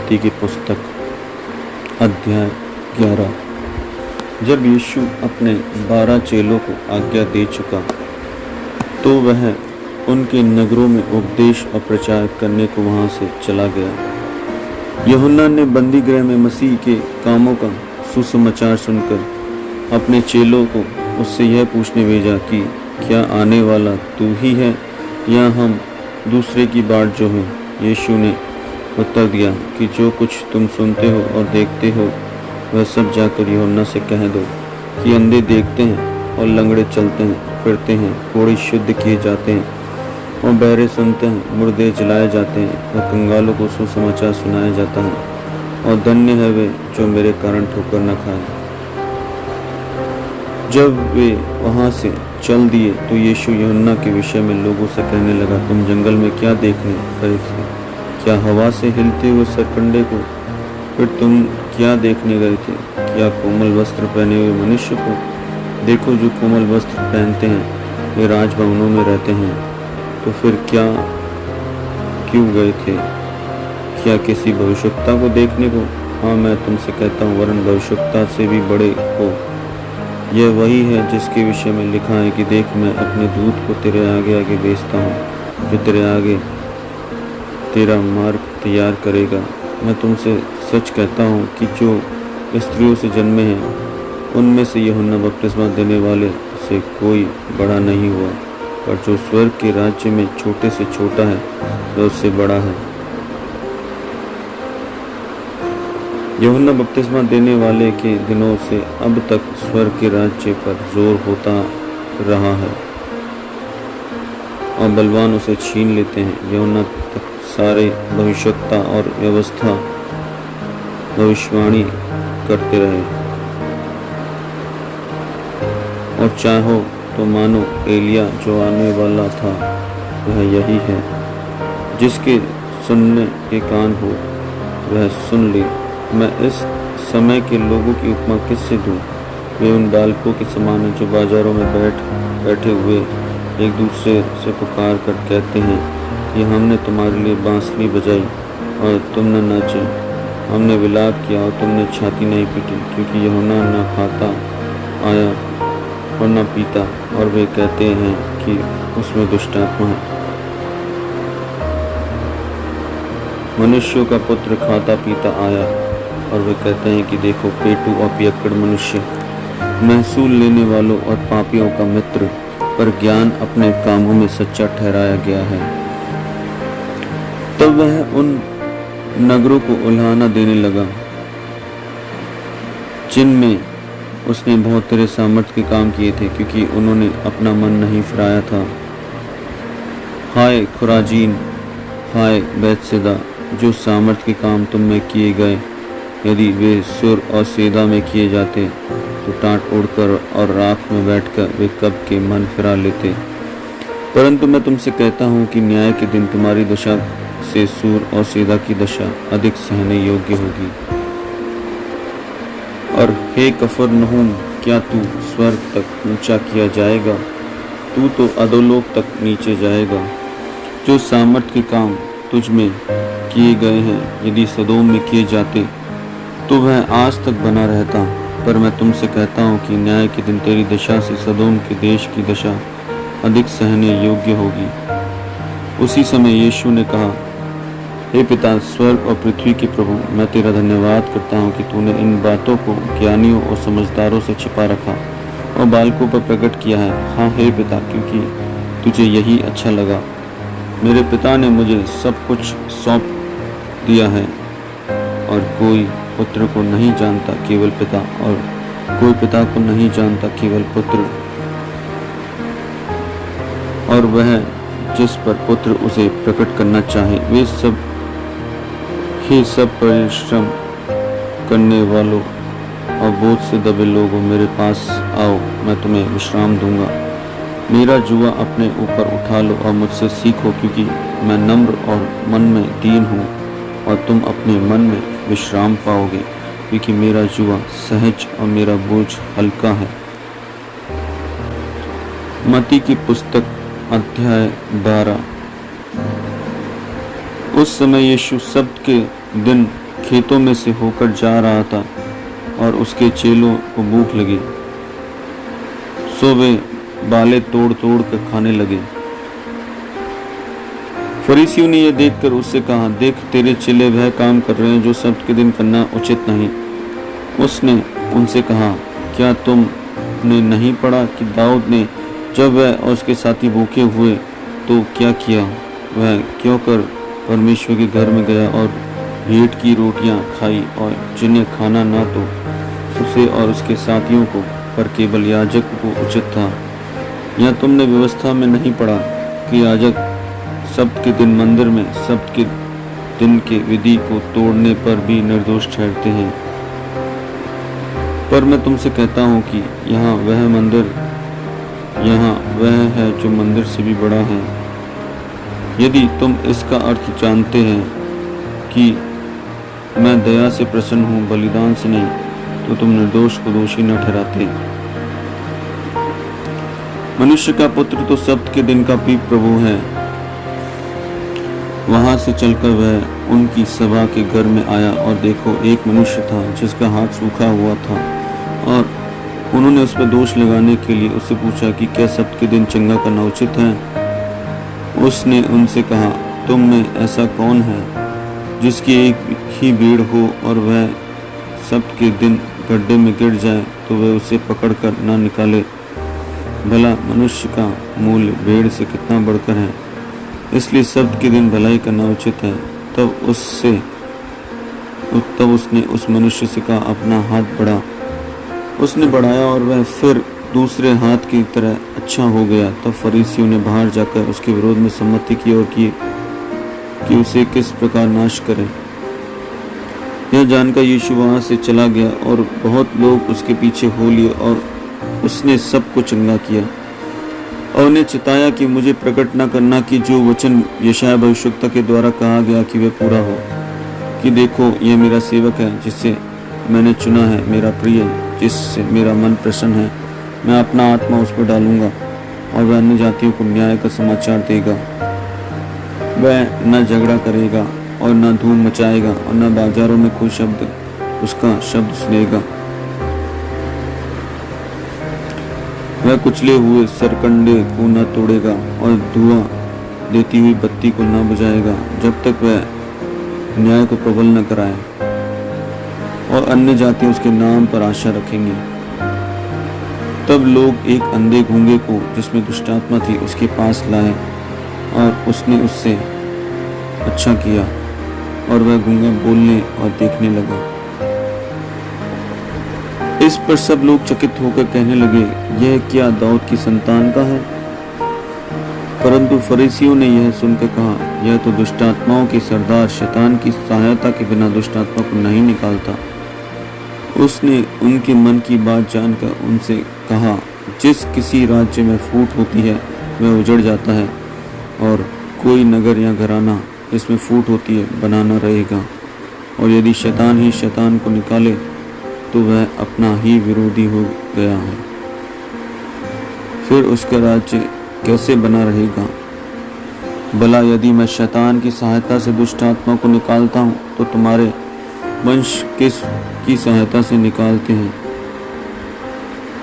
मत्ती की पुस्तक अध्याय 11। जब यीशु अपने 12 चेलों को आज्ञा दे चुका तो वह उनके नगरों में उपदेश और प्रचार करने को वहां से चला गया। यूहन्ना ने बंदी गृह में मसीह के कामों का सुसमाचार सुनकर अपने चेलों को उससे यह पूछने भेजा कि क्या आने वाला तू ही है या हम दूसरे की बाट जो है। यीशु ने उत्तर दिया कि जो कुछ तुम सुनते हो और देखते हो वह सब जाकर यूहन्ना से कह दो कि अंधे देखते हैं और लंगड़े चलते हैं फिरते हैं, कोढ़ी शुद्ध किए जाते हैं और बहरे सुनते हैं, मुर्दे जलाए जाते हैं और कंगालों को सुसमाचार सुनाया जाता है। और धन्य है वे जो मेरे कारण ठोकर न खाए। जब वे वहां से चल दिए तो यीशु यूहन्ना के विषय में लोगों से कहने लगा, तुम जंगल में क्या देखने गए थे? क्या हवा से हिलते हुए सरकंडे को? फिर तुम क्या देखने गए थे? क्या कोमल वस्त्र पहने हुए मनुष्य को? देखो, जो कोमल वस्त्र पहनते हैं वे राजभवनों में रहते हैं। तो फिर क्यों गए थे? क्या किसी भविष्यवक्ता को देखने को? हाँ, मैं तुमसे कहता हूँ, वरन भविष्यवक्ता से भी बड़े हो। यह वही है जिसके विषय में लिखा है कि देख, मैं अपने दूत को तेरे आगे आगे भेजता हूँ, जो तेरे आगे तेरा मार्ग तैयार करेगा। मैं तुमसे सच कहता हूँ कि जो स्त्रियों से जन्मे हैं उनमें से यूहन्ना बपतिस्मा देने वाले से कोई बड़ा नहीं हुआ, पर जो स्वर्ग के राज्य में छोटे से छोटा है वह उससे बड़ा है। यूहन्ना बपतिस्मा देने वाले के दिनों से अब तक स्वर्ग के राज्य पर जोर होता रहा है और बलवान उसे छीन लेते हैं। यूहन्ना तक सारे भविष्यवक्ता और व्यवस्था भविष्यवाणी करते रहे, और चाहो तो मानो एलिया जो आने वाला था वह यही है। जिसके सुनने के कान हो वह सुन ले। मैं इस समय के लोगों की उपमा किससे दूं? वे उन बालकों के समान हैं जो बाजारों में बैठे हुए एक दूसरे से पुकार कर कहते हैं कि हमने तुम्हारे लिए बांसुरी बजाई और तुम न नाचे, हमने विलाप किया और तुमने छाती नहीं पीटी। क्योंकि यूहन्ना न खाता आया और न पीता, और वे कहते हैं कि उसमें दुष्टात्मा है। मनुष्यों का पुत्र खाता पीता आया और वे कहते हैं कि देखो, पेटू और पियक्कड़ मनुष्य, महसूल लेने वालों और पापियों का मित्र, पर ज्ञान अपने कामों में सच्चा ठहराया गया है। तब वह उन नगरों को उल्हाना देने लगा जिनमें उसने बहुत तेरे सामर्थ्य के काम किए थे, क्योंकि उन्होंने अपना मन नहीं फिराया था। हाय खुराजीन, हाय बैतसैदा, जो सामर्थ्य के काम तुम में किए गए यदि वे सुर और सेदा में किए जाते तो टाट उड़कर और राख में बैठकर वे कब के मन फिरा लेते। परंतु मैं तुमसे कहता हूँ कि न्याय के दिन तुम्हारी दशा से सूर और सेदा की दशा अधिक सहने योग्य होगी। और हे कफरनहूम, क्या तू स्वर्ग तक ऊंचा किया जाएगा? तू तो अधोलोक तक नीचे जाएगा। जो सामर्थ्य के काम तुझ में किए गए हैं यदि सदोम में किए जाते तो वह आज तक बना रहता। पर मैं तुमसे कहता हूँ कि न्याय के दिन तेरी दशा से सदोम के देश की दशा अधिक सहने योग्य होगी। उसी समय यीशु ने कहा, हे पिता, स्वर्ग और पृथ्वी के प्रभु, मैं तेरा धन्यवाद करता हूँ कि तूने इन बातों को ज्ञानियों और समझदारों से छिपा रखा और बालकों पर प्रकट किया है। हाँ हे पिता, क्योंकि तुझे यही अच्छा लगा। मेरे पिता ने मुझे सब कुछ सौंप दिया है, और कोई पुत्र को नहीं जानता केवल पिता, और कोई पिता को नहीं जानता केवल पुत्र, और वह जिस पर पुत्र उसे प्रकट करना चाहे। वे सब परिश्रम करने वालों और बोझ से दबे लोगों, मेरे पास आओ, मैं तुम्हें विश्राम दूंगा। मेरा जुआ अपने ऊपर उठा लो और मुझसे सीखो, क्योंकि मैं नम्र और मन में दीन हूँ, और तुम अपने मन में विश्राम पाओगे। क्योंकि मेरा जुआ सहज और मेरा बोझ हल्का है। मत्ती की पुस्तक अध्याय 12। उस समय यीशु सब्त के दिन खेतों में से होकर जा रहा था और उसके चेलों को भूख लगी, सो वे बाले तोड़ तोड़ कर खाने लगे। फरीसियों ने यह देखकर उससे कहा, देख तेरे चेले वह काम कर रहे हैं जो सब्त के दिन करना उचित नहीं। उसने उनसे कहा, क्या तुमने नहीं पढ़ा कि दाऊद ने जब वह और उसके साथी भूखे हुए तो क्या किया? वह क्यों कर परमेश्वर के घर में गया और भेंट की रोटियां खाई, और जिन्हें खाना ना तो उसे और उसके साथियों को पर केवल याजक को उचित था। या तुमने व्यवस्था में नहीं पढ़ा कि याजक सब्त के दिन मंदिर में सब्त के दिन के विधि को तोड़ने पर भी निर्दोष ठहरते हैं? पर मैं तुमसे कहता हूँ कि यहाँ वह है जो मंदिर से भी बड़ा है। यदि तुम इसका अर्थ जानते हैं कि मैं दया से प्रसन्न हूँ, बलिदान से नहीं, तो तुम निर्दोष को दोषी न ठहराते। मनुष्य का पुत्र तो सब्त के दिन का भी प्रभु है। वहां से चलकर वह उनकी सभा के घर में आया, और देखो एक मनुष्य था जिसका हाथ सूखा हुआ था, और उन्होंने उस पर दोष लगाने के लिए उससे पूछा कि क्या सब्त के दिन चंगा करना उचित है? उसने उनसे कहा, तुम में ऐसा कौन है जिसकी एक ही भेड़ हो और वह सब्त के दिन गड्ढे में गिर जाए तो वह उसे पकड़कर ना निकाले? भला मनुष्य का मूल्य भेड़ से कितना बढ़कर है। इसलिए सब्त के दिन भलाई करना उचित है। तब उसने उस मनुष्य से कहा, अपना हाथ बढ़ा। उसने बढ़ाया और वह फिर दूसरे हाथ की तरह अच्छा हो गया। तब फरीसियों ने बाहर जाकर उसके विरोध में सम्मति की और कि उसे किस प्रकार नाश करें। यह जानकर यीशु वहां से चला गया और बहुत लोग उसके पीछे हो लिए, और उसने सबको चंगा किया और उन्हें चिताया कि मुझे प्रकट न करना कि जो वचन यशायाह भविष्यवक्ता के द्वारा कहा गया कि वह पूरा हो, कि देखो यह मेरा सेवक है जिसे मैंने चुना है, मेरा प्रिय, जिससे मेरा मन प्रसन्न है। मैं अपना आत्मा उस पर डालूंगा और वह अन्य जातियों को न्याय का समाचार देगा। वह न झगड़ा करेगा और न धूम मचाएगा और न बाजारों में कोई उसका शब्द सुनेगा। वह कुचले हुए सरकंडे को न तोड़ेगा और धुआं देती हुई बत्ती को न बुझाएगा, जब तक वह न्याय को प्रबल न कराए। और अन्य जातियां उसके नाम पर आशा रखेंगी। तब लोग एक अंधे गूंगे को, जिसमें दुष्टात्मा थी, उसके पास लाए, और उसने उससे अच्छा किया, और वह गूंगा बोलने और देखने लगा। इस पर सब लोग चकित होकर कहने लगे, यह क्या दाऊद की संतान का है? परंतु फरीसियों ने यह सुनकर कहा, यह तो दुष्टात्माओं के सरदार शैतान की सहायता के बिना दुष्टात्मा को नहीं निकालता। उसने उनके मन की बात जानकर उनसे कहा, जिस किसी राज्य में फूट होती है वह उजड़ जाता है, और कोई नगर या घराना जिसमें फूट होती है बनाना रहेगा। और यदि शैतान ही शैतान को निकाले तो वह अपना ही विरोधी हो गया है, फिर उसका राज्य कैसे बना रहेगा? भला यदि मैं शैतान की सहायता से दुष्ट आत्मा को निकालता हूँ तो तुम्हारे वंश किस की सहायता से निकालते हैं,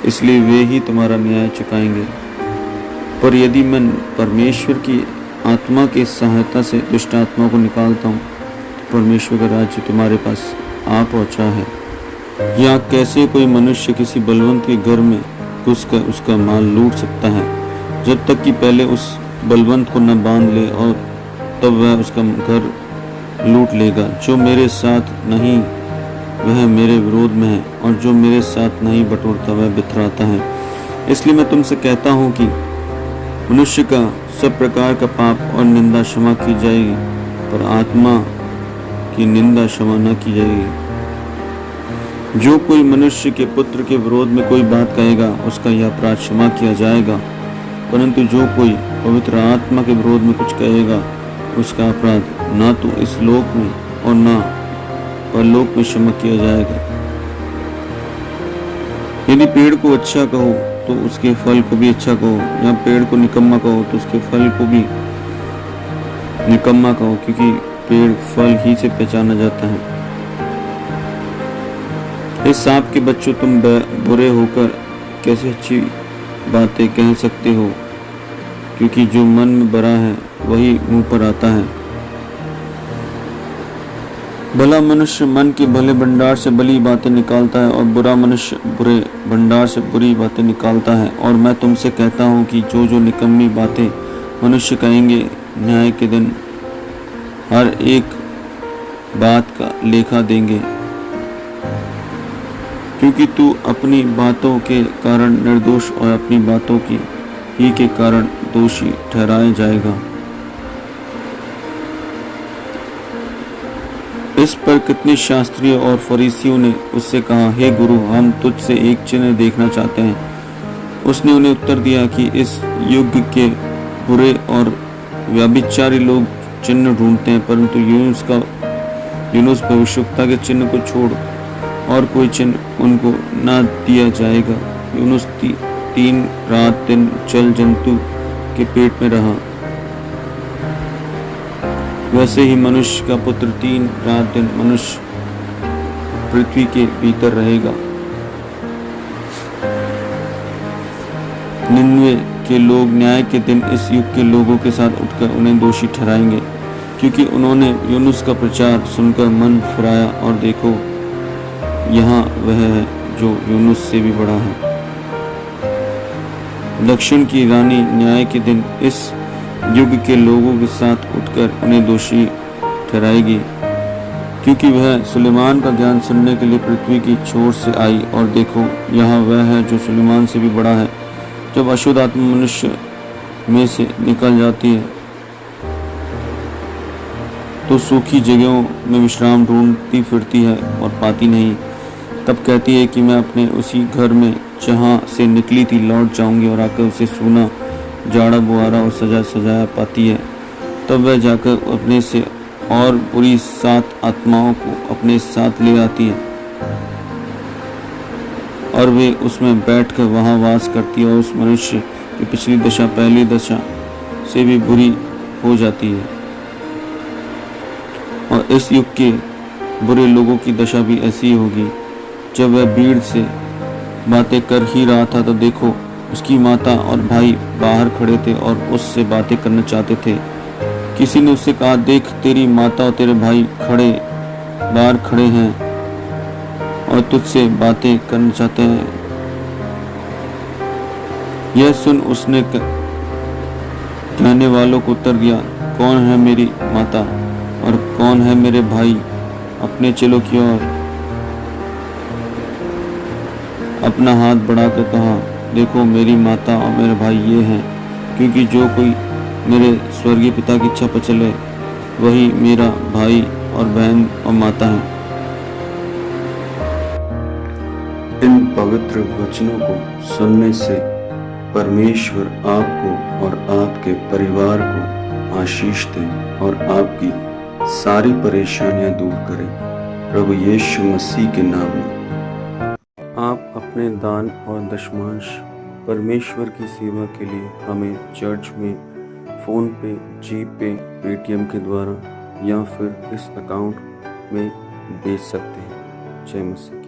इसलिए वे ही तुम्हारा न्याय चुकाएंगे। पर यदि मैं परमेश्वर की आत्मा की सहायता से दुष्ट आत्मा को निकालता हूँ तो परमेश्वर का राज्य तुम्हारे पास आ पहुँचा है। या कैसे कोई मनुष्य किसी बलवंत के घर में घुसकर उसका माल लूट सकता है, जब तक कि पहले उस बलवंत को न बांध ले, और तब वह उसका घर लूट लेगा। जो मेरे साथ नहीं वह मेरे विरोध में है, और जो मेरे साथ नहीं बटोरता वह बिथराता है। इसलिए मैं तुमसे कहता हूँ कि मनुष्य का सब प्रकार का पाप और निंदा क्षमा की जाएगी, पर आत्मा की निंदा क्षमा न की जाएगी। जो कोई मनुष्य के पुत्र के विरोध में कोई बात कहेगा उसका यह अपराध क्षमा किया जाएगा, परंतु जो कोई पवित्र आत्मा के विरोध में कुछ कहेगा उसका अपराध ना तो इस लोक में और ना परलोक में क्षमा किया जाएगा। यदि पेड़ को अच्छा कहो तो उसके फल को भी अच्छा कहो, या पेड़ को निकम्मा कहो तो उसके फल को भी निकम्मा कहो, क्योंकि पेड़ फल ही से पहचाना जाता है। इस सांप के बच्चों, तुम बुरे होकर कैसे अच्छी बातें कह सकते हो, क्योंकि जो मन में भरा है वही मुंह पर आता है। भला मनुष्य मन के भले भंडार से भली बातें निकालता है और बुरा मनुष्य बुरे भंडार से बुरी बातें निकालता है। और मैं तुमसे कहता हूँ कि जो जो निकम्मी बातें मनुष्य कहेंगे, न्याय के दिन हर एक बात का लेखा देंगे, क्योंकि तू अपनी बातों के कारण निर्दोष और अपनी बातों की ही के कारण दोषी ठहराया जाएगा। इस पर कितने शास्त्रियों और फरीसियों ने उससे कहा, हे गुरु, हम तुझसे एक चिन्ह देखना चाहते हैं। उसने उन्हें उत्तर दिया कि इस युग के बुरे और व्यभिचारी लोग चिन्ह ढूंढते हैं, परंतु यूनुस भविष्यवक्ता के चिन्ह को छोड़ और कोई चिन्ह उनको न दिया जाएगा। यूनुस 3 रात दिन जल जंतु के पेट में रहा, वैसे ही मनुष्य का पुत्र 3 रात दिन मनुष्य पृथ्वी के भीतर रहेगा। निन्वे के लोग न्याय के दिन इस युग के लोगों के साथ उठकर उन्हें दोषी ठहराएंगे, क्योंकि उन्होंने यूनुस का प्रचार सुनकर मन फिराया, और देखो, यहाँ वह है जो यूनुस से भी बड़ा है। दक्षिण की रानी न्याय के दिन इस युग के लोगों के साथ उठकर उन्हें दोषी ठहराएगी, क्योंकि वह सुलेमान का ज्ञान सुनने के लिए पृथ्वी की छोर से आई, और देखो, यहाँ वह है जो सुलेमान से भी बड़ा है। जब अशुद्ध आत्मा मनुष्य में से निकल जाती है तो सूखी जगहों में विश्राम ढूंढती फिरती है और पाती नहीं। तब कहती है कि मैं अपने उसी घर में जहाँ से निकली थी लौट जाऊंगी, और आकर उसे सूना, जाड़ा, बुआरा और सजाया पाती है। तब वह जाकर अपने से और बुरी 7 आत्माओं को अपने साथ ले आती है, और वे उसमें बैठकर वहां वास करती है, और उस मनुष्य की पिछली दशा पहली दशा से भी बुरी हो जाती है। और इस युग के बुरे लोगों की दशा भी ऐसी होगी। जब वह भीड़ से बातें कर ही रहा था तो देखो, उसकी माता और भाई बाहर खड़े थे और उससे बातें करना चाहते थे। किसी ने उससे कहा, देख, तेरी माता और तेरे भाई बाहर खड़े हैं और तुझसे बातें करना चाहते हैं। यह सुन उसने कहने वालों को उत्तर दिया, कौन है मेरी माता और कौन है मेरे भाई? अपने चेलों की ओर अपना हाथ बढ़ाकर कहा, देखो, मेरी माता और मेरे भाई ये हैं, क्योंकि जो कोई मेरे स्वर्गीय पिता की इच्छा पर चले वही मेरा भाई और बहन और माता है। इन पवित्र वचनों को सुनने से परमेश्वर आपको और आपके परिवार को आशीष दे और आपकी सारी परेशानियां दूर करे, प्रभु यीशु मसीह के नाम में। आप अपने दान और दशमांश परमेश्वर की सेवा के लिए हमें चर्च में फ़ोन पे, जीपे, पेटीएम के द्वारा या फिर इस अकाउंट में भेज सकते हैं। जय मसीह।